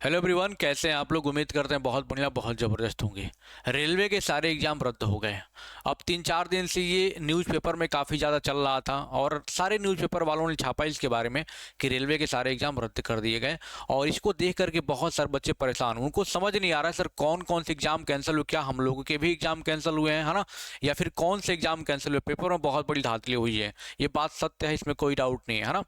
Hello everyone, कैसे हैं आप लोग। उम्मीद करते हैं बहुत बढ़िया, बहुत ज़बरदस्त होंगे। रेलवे के सारे एग्ज़ाम रद्द हो गए। अब 3-4 दिन से ये न्यूज़पेपर में काफ़ी ज़्यादा चल रहा था और सारे न्यूज़पेपर वालों ने छापा इसके बारे में कि रेलवे के सारे एग्ज़ाम रद्द कर दिए गए। और इसको देख करके बहुत सारे बच्चे परेशान हुए। उनको समझ नहीं आ रहा है सर कौन कौन से एग्ज़ाम कैंसिल हुए, क्या हम लोगों के भी एग्ज़ाम कैंसिल हुए हैं, है ना, या फिर कौन से एग्ज़ाम कैंसिल हुए। पेपर में बहुत बड़ी धांधली हुई है, ये बात सत्य है, इसमें कोई डाउट नहीं है ना।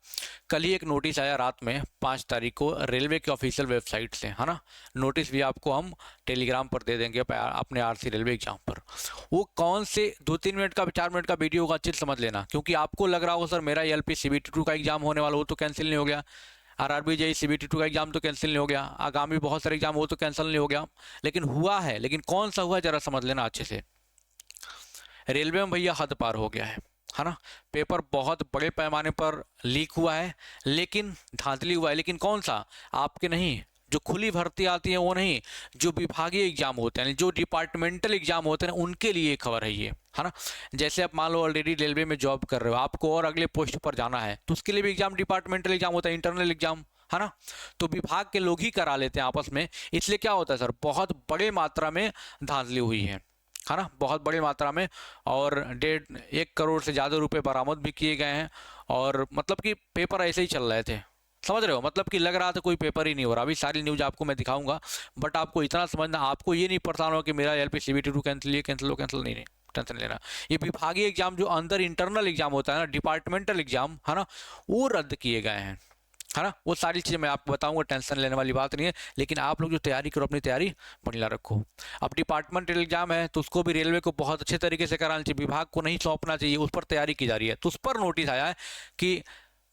कल ही एक नोटिस आया रात में 5 तारीख को रेलवे के ऑफिशियल वेबसाइट से, है ना। नोटिस भी आपको हम टेलीग्राम पर दे देंगे अपने आरसी रेलवे एग्जाम पर। वो कौन से 2-3 मिनट का 4 मिनट का वीडियो होगा, अच्छे से समझ लेना। क्योंकि आपको लग रहा हो सर मेरा एलपी सीबीटी 2 का एग्जाम होने वाला, वो तो कैंसिल नहीं हो गया। आरआरबी जेई सीबीटी 2 का एग्जाम तो कैंसिल नहीं हो गया। आगामी बहुत सारे एग्जाम वो तो कैंसिल नहीं हो गया। लेकिन हुआ है, लेकिन कौन सा हुआ जरा समझ लेना अच्छे से। रेलवे में भैया हद पार हो गया है ना। पेपर बहुत बड़े पैमाने पर लीक हुआ है, लेकिन धांधली हुआ है। लेकिन कौन सा, आपके नहीं, जो खुली भर्ती आती है वो नहीं, जो विभागीय एग्जाम होते हैं, जो डिपार्टमेंटल एग्जाम होते हैं उनके लिए खबर है ये, है ना। जैसे आप मान लो ऑलरेडी रेलवे में जॉब कर रहे हो, आपको और अगले पोस्ट पर जाना है, तो उसके लिए भी एग्जाम डिपार्टमेंटल एग्जाम होता है, इंटरनल एग्जाम, है ना। तो विभाग के लोग ही करा लेते हैं आपस में। इसलिए क्या होता है सर, बहुत बड़े मात्रा में धांधली हुई है ना, बहुत बड़ी मात्रा में। और 1.5 करोड़ से ज़्यादा रुपए बरामद भी किए गए हैं। और मतलब कि पेपर ऐसे ही चल रहे थे, समझ रहे हो। मतलब कि लग रहा था कोई पेपर ही नहीं हो रहा। अभी सारी न्यूज़ आपको मैं दिखाऊंगा, बट आपको इतना समझना, आपको ये नहीं परेशान हो कि मेरा एलपी सीबीटी 2 कैंसिल, ये कैंसिल, हो कैंसिल, नहीं नहीं, टेंशन लेना। ये विभागीय एग्जाम जो अंदर इंटरनल एग्जाम होता है ना, डिपार्टमेंटल एग्जाम, है ना, वो रद्द किए गए हैं, है ना। वो सारी चीज़ें मैं आपको बताऊंगा, टेंशन लेने वाली बात नहीं है। लेकिन आप लोग जो तैयारी करो, अपनी तैयारी बढ़िया रखो। अब डिपार्टमेंटल एग्जाम है तो उसको भी रेलवे को बहुत अच्छे तरीके से कराना चाहिए, विभाग को नहीं सौंपना चाहिए, उस पर तैयारी की जा रही है। तो उस पर नोटिस आया है कि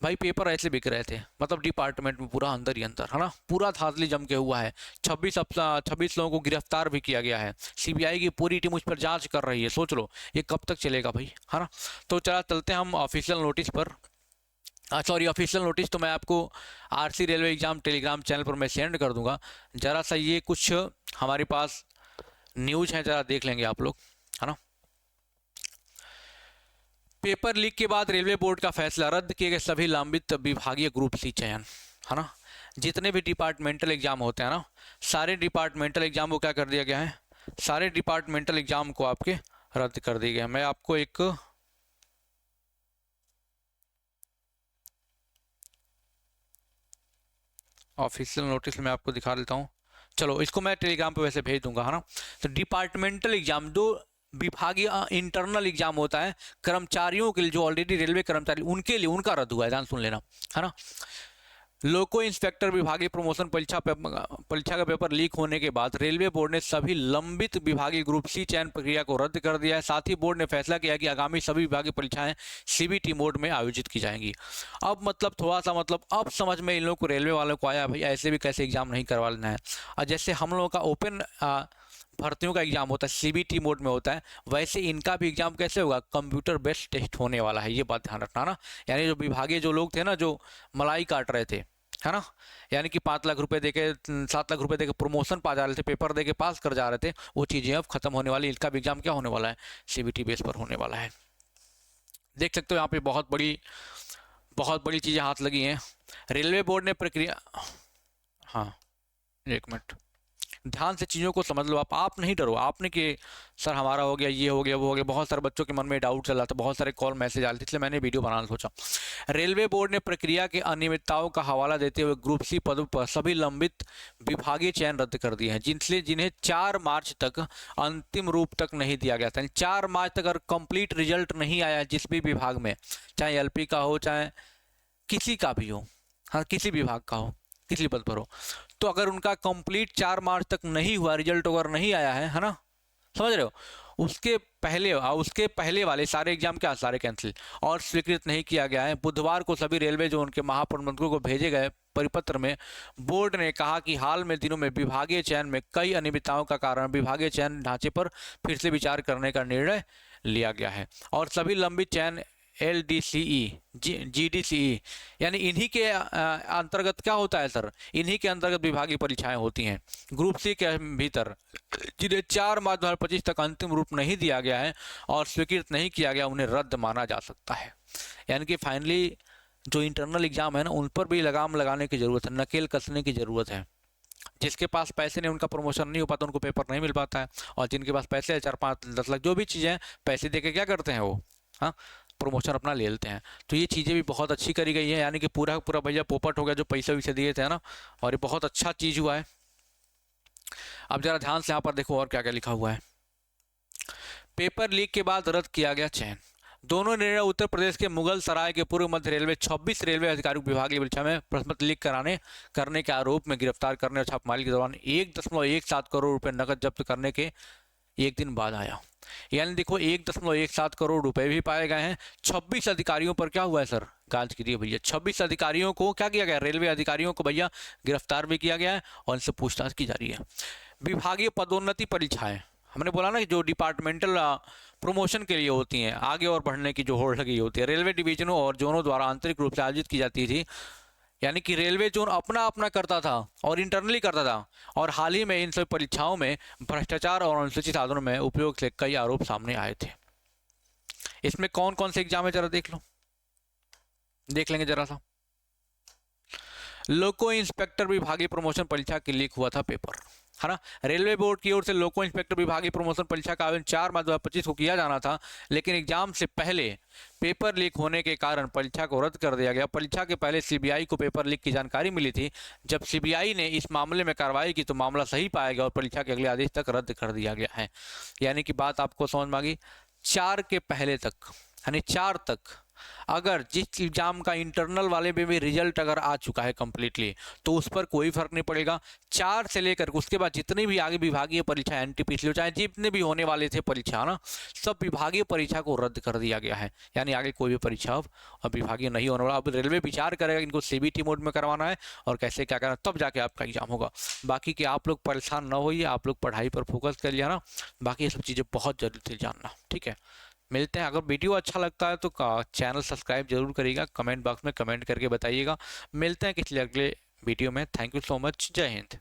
भाई पेपर ऐसे बिक रहे थे, मतलब डिपार्टमेंट में पूरा अंदर ही अंदर, है ना, पूरा धांधली जम के हुआ है। 26 लोगों को गिरफ्तार भी किया गया है। सीबीआई की पूरी टीम उस पर जांच कर रही है। सोच लो ये कब तक चलेगा भाई, है ना। तो चला चलते हैं हम ऑफिशियल नोटिस पर। सॉरी, ऑफिशियल नोटिस तो मैं आपको RC railway exam Telegram channel पर मैं सेंड कर दूंगा। जरा सा ये कुछ हमारे पास न्यूज है, जरा देख लेंगे आप लोग, है ना। पेपर लीक के बाद रेलवे बोर्ड का फैसला, रद्द किए गए सभी लंबित विभागीय ग्रुप सी चयन, है ना। जितने भी डिपार्टमेंटल एग्जाम होते हैं ना, सारे डिपार्टमेंटल एग्जाम को क्या कर दिया गया है, सारे डिपार्टमेंटल एग्जाम को आपके रद्द कर दिए गए। मैं आपको एक ऑफिशियल नोटिस में आपको दिखा देता हूँ। चलो इसको मैं टेलीग्राम पे वैसे भेज दूंगा, है ना। तो डिपार्टमेंटल एग्जाम जो विभागीय इंटरनल एग्जाम होता है कर्मचारियों के लिए, जो ऑलरेडी रेलवे कर्मचारी, उनके लिए उनका रद्द हुआ है, ध्यान सुन लेना, है ना। लोको इंस्पेक्टर विभागीय प्रमोशन परीक्षा का पेपर लीक होने के बाद रेलवे बोर्ड ने सभी लंबित विभागीय ग्रुप सी चयन प्रक्रिया को रद्द कर दिया है। साथ ही बोर्ड ने फैसला किया कि आगामी सभी विभागीय परीक्षाएं सीबीटी मोड में आयोजित की जाएंगी। अब मतलब थोड़ा सा, मतलब अब समझ में इन लोगों को, रेलवे वालों को आया भाई ऐसे भी कैसे एग्जाम नहीं करवा लेना है। और जैसे हम लोगों का ओपन भर्तियों का एग्जाम होता है सीबीटी मोड में होता है, वैसे इनका भी एग्जाम कैसे होगा, कंप्यूटर बेस्ड टेस्ट होने वाला है। ये बात ध्यान रखना ना। यानी जो विभागीय जो लोग थे ना, जो मलाई काट रहे थे, है ना, यानी कि 5 लाख रुपए देके, 7 लाख रुपए देके प्रमोशन पा जा रहे थे, पेपर देके पास कर जा रहे थे, वो चीज़ें अब खत्म होने वाली। इनका भी एग्जाम क्या होने वाला है, सीबीटी बेस पर होने वाला है। देख सकते हो यहाँ पे बहुत बड़ी चीज़ें हाथ लगी हैं। रेलवे बोर्ड ने प्रक्रिया, हाँ, एक मिनट, ध्यान से चीज़ों को समझ लो। आप नहीं डरो, आपने कि सर हमारा हो गया, ये हो गया, वो हो गया। बहुत सारे बच्चों के मन में डाउट चल रहा था, बहुत सारे कॉल मैसेज आ रहे थे, इसलिए मैंने वीडियो बनाना सोचा। रेलवे बोर्ड ने प्रक्रिया के अनियमितताओं का हवाला देते हुए ग्रुप सी पदों पर सभी लंबित विभागीय चयन रद्द कर दिए हैं, जिन्हें 4 मार्च तक अंतिम रूप तक नहीं दिया गया था। 4 मार्च तक अगर कंप्लीट रिजल्ट नहीं आया जिस भी विभाग में, चाहे एलपी का हो, चाहे किसी का भी हो, हाँ, किसी विभाग का हो, किसी पद पर हो, तो अगर उनका कंप्लीट 4 मार्च तक नहीं हुआ, रिजल्ट अगर नहीं आया है ना, समझ रहे हो, उसके पहले वाले सारे एग्जाम क्या, सारे कैंसिल और स्वीकृत नहीं किया गया है। बुधवार को सभी रेलवे जो उनके महाप्रबंधकों को भेजे गए परिपत्र में बोर्ड ने कहा कि हाल में दिनों में विभागीय चयन में कई अनियमितताओं का कारण विभागीय चयन ढांचे पर फिर से विचार करने का निर्णय लिया गया है। और सभी लंबित चयन LDCE, GDCE, यानी इन्हीं के अंतर्गत क्या होता है सर, इन्हीं के अंतर्गत विभागीय परीक्षाएं होती हैं ग्रुप सी के भीतर, जिन्हें 4 मार्च 2025 तक अंतिम रूप नहीं दिया गया है और स्वीकृत नहीं किया गया, उन्हें रद्द माना जा सकता है। यानी कि फाइनली जो इंटरनल एग्जाम है ना, उन पर भी लगाम लगाने की जरूरत है, नकेल कसने की जरूरत है। जिसके पास पैसे नहीं उनका प्रमोशन नहीं हो पाता, उनको पेपर नहीं मिल पाता है, और जिनके पास पैसे है 4-5-10 लाख जो भी चीज़ें हैं, पैसे दे के क्या करते हैं वो, हाँ, प्रमोशन अपना ले लेते हैं। तो ये चीज़ें भी बहुत अच्छी करी गई है, यानी कि पूरा का पूरा भैया पोपट हो गया जो पैसे वैसे दिए थे ना, और ये बहुत अच्छा चीज़ हुआ है। अब जरा ध्यान से यहाँ पर देखो और क्या क्या लिखा हुआ है। पेपर लीक के बाद रद्द किया गया चयन। दोनों निर्णय उत्तर प्रदेश के मुगल सराय के पूर्व मध्य रेलवे 26 रेलवे अधिकारियों को विभागीय परीक्षा में प्रश्न पत्र लीक करने के आरोप में गिरफ्तार करने और छापेमारी के दौरान 1.17 करोड़ रुपए नकद जब्त करने के एक दिन बाद आया। यानी देखो 1.17 करोड़ रुपए भी पाए गए हैं। 26 अधिकारियों पर क्या हुआ है सर, जांच कीजिए भैया। 26 अधिकारियों को क्या किया गया, रेलवे अधिकारियों को भैया गिरफ्तार भी किया गया है और इनसे पूछताछ की जा रही है। विभागीय पदोन्नति परीक्षाएं, हमने बोला ना कि जो डिपार्टमेंटल प्रमोशन के लिए होती हैं, आगे और बढ़ने की जो होड़ लगी होती है, रेलवे डिवीजनों और जोनों द्वारा आंतरिक रूप से आयोजित की जाती थी। यानी कि रेलवे जोन अपना अपना करता था और इंटरनली करता था, और हाल ही में इन सभी परीक्षाओं में भ्रष्टाचार और अनुसूचित साधनों में उपयोग से कई आरोप सामने आए थे। इसमें कौन कौन से एग्जाम है जरा देख लो, देख लेंगे जरा सा। लोको इंस्पेक्टर विभागीय प्रमोशन परीक्षा के लीक हुआ था पेपर, है ना। रेलवे बोर्ड की ओर से लोको इंस्पेक्टर विभागीय प्रमोशन परीक्षा का आयोजन 4 मार्च 2025 को किया जाना था, लेकिन एग्जाम से पहले पेपर लीक होने के कारण परीक्षा को रद्द कर दिया गया। परीक्षा के पहले सीबीआई को पेपर लीक की जानकारी मिली थी। जब सीबीआई ने इस मामले में कार्रवाई की तो मामला सही पाया गया और परीक्षा के अगले आदेश तक रद्द कर दिया गया है। यानी कि बात आपको समझ में आ गई। 4 के पहले तक, यानी 4 तक अगर जिस एग्जाम का इंटरनल वाले में भी रिजल्ट अगर आ चुका है कंप्लीटली, तो उस पर कोई फर्क नहीं पड़ेगा। 4 से लेकर उसके बाद जितनी भी आगे विभागीय परीक्षा एनटीपीसी चाहे जितने भी होने वाले थे परीक्षा ना, सब विभागीय परीक्षा को रद्द कर दिया गया है। यानी आगे कोई भी परीक्षा अब विभागीय नहीं होने वाला। अब रेलवे विचार करेगा इनको सीबीटी मोड में करवाना है और कैसे क्या करना, तब जाके आपका एग्जाम होगा। बाकी कि आप लोग परेशान ना होइए, आप लोग पढ़ाई पर फोकस कर लिया ना, बाकी ये सब चीज़ें बहुत जरूरी थी जानना, ठीक है। मिलते हैं। अगर वीडियो अच्छा लगता है तो चैनल सब्सक्राइब जरूर करिएगा, कमेंट बॉक्स में कमेंट करके बताइएगा। मिलते हैं किसी अगले वीडियो में। थैंक यू सो मच, जय हिंद।